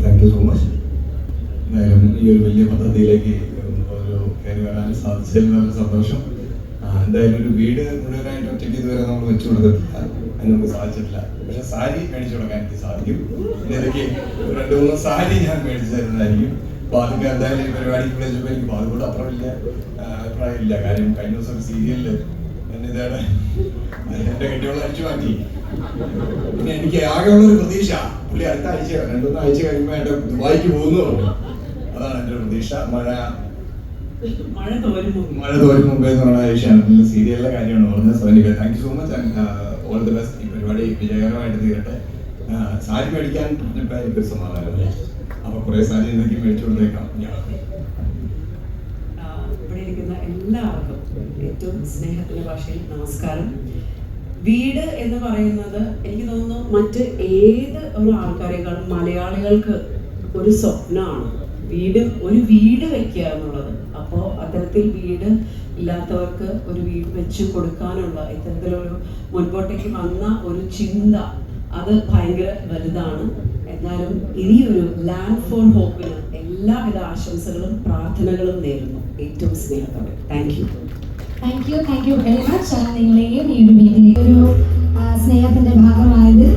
Thank you so much. എന്തായാലും ഈ ഒരു വലിയ പദ്ധതിയിലേക്ക് ഒരു കയറി വരാൻ സാധിച്ചതിൽ നല്ല സന്തോഷം. എന്തായാലും ഒരു വീട് മുഴുവനായിട്ട് ഒറ്റയ്ക്ക് ഇതുവരെ നമ്മൾ വെച്ചു കൊടുത്തിട്ടില്ല, അതിന് നമുക്ക് സാധിച്ചിട്ടില്ല. പക്ഷെ സാരി മേടിച്ചു കൊടുക്കാൻ എനിക്ക് സാധിക്കും. ഇതിലേക്ക് 2-3 സാരി ഞാൻ മേടിച്ചു തരുന്നതായിരിക്കും. അപ്പൊ അതൊക്കെ എന്തായാലും ഈ പരിപാടിക്ക് വിളിച്ചപ്പോൾ എനിക്ക് അതുകൊണ്ട് അത്ര വലിയ അഭിപ്രായമില്ല. കാര്യം കഴിഞ്ഞ ദിവസം ഒരു സീരിയലില് ഇതാണ് എന്റെ കെട്ടിയോളം അടിച്ചു മാറ്റി. പിന്നെ എനിക്ക് ആകെയുള്ളൊരു പ്രതീക്ഷ പുള്ളി അടുത്ത ആഴ്ച 2-3 ആഴ്ച കഴിയുമ്പോൾ എന്റെ ദുബായിക്ക് പോകുന്നു പറഞ്ഞു. അതാണ് എൻ്റെ ഒരു പ്രതീക്ഷ. മഴ തോരും മുമ്പേ എന്ന് പറഞ്ഞ ഏഷ്യാനെറ്റിലെ സീരിയലിലെ കാര്യമാണ് പറഞ്ഞത്. സോ എനിക്ക് thank you so much and all the best. ഈ പരിപാടി വിജയകരമായിട്ട് തീരട്ടെ. സാരി മേടിക്കാൻ എനിക്കൊരു സമാധാനമല്ലേ. അപ്പൊ കുറെ സാരി എന്തൊക്കെ മേടിച്ചു കൊടുത്തേക്കാം. ഇവിടെ ഇരിക്കുന്ന എല്ലാവർക്കും ഏറ്റവും സ്നേഹത്തിന്റെ ഭാഷയിൽ നമസ്കാരം. വീട് എന്ന് പറയുന്നത് എനിക്ക് തോന്നുന്നു മറ്റ് ഏത് ഒരു ആൾക്കാരെക്കാളും മലയാളികൾക്ക് ഒരു സ്വപ്നമാണ് ഒരു വീട് വെക്കുക എന്നുള്ളത്. അപ്പോൾ അത്തരത്തിൽ വീട് ഇല്ലാത്തവർക്ക് ഒരു വീട് വെച്ച് കൊടുക്കാനുള്ള ഇത്തരത്തിലൊരു മുൻപോട്ടേക്ക് വന്ന ഒരു ചിന്ത അത് ഭയങ്കര വലുതാണ്. എന്നാലും ഇനിയൊരു ലാൻഡ് ഫോർ ഹോപ്പിന് എല്ലാവിധ ആശംസകളും പ്രാർത്ഥനകളും നേരുന്നു ഏറ്റവും സ്നേഹത്തോടെ. Thank you very much. നിങ്ങളെയും ഈ ഒരു മീറ്റിംഗ് ഒരു സ്നേഹത്തിന്റെ ഭാഗമായത്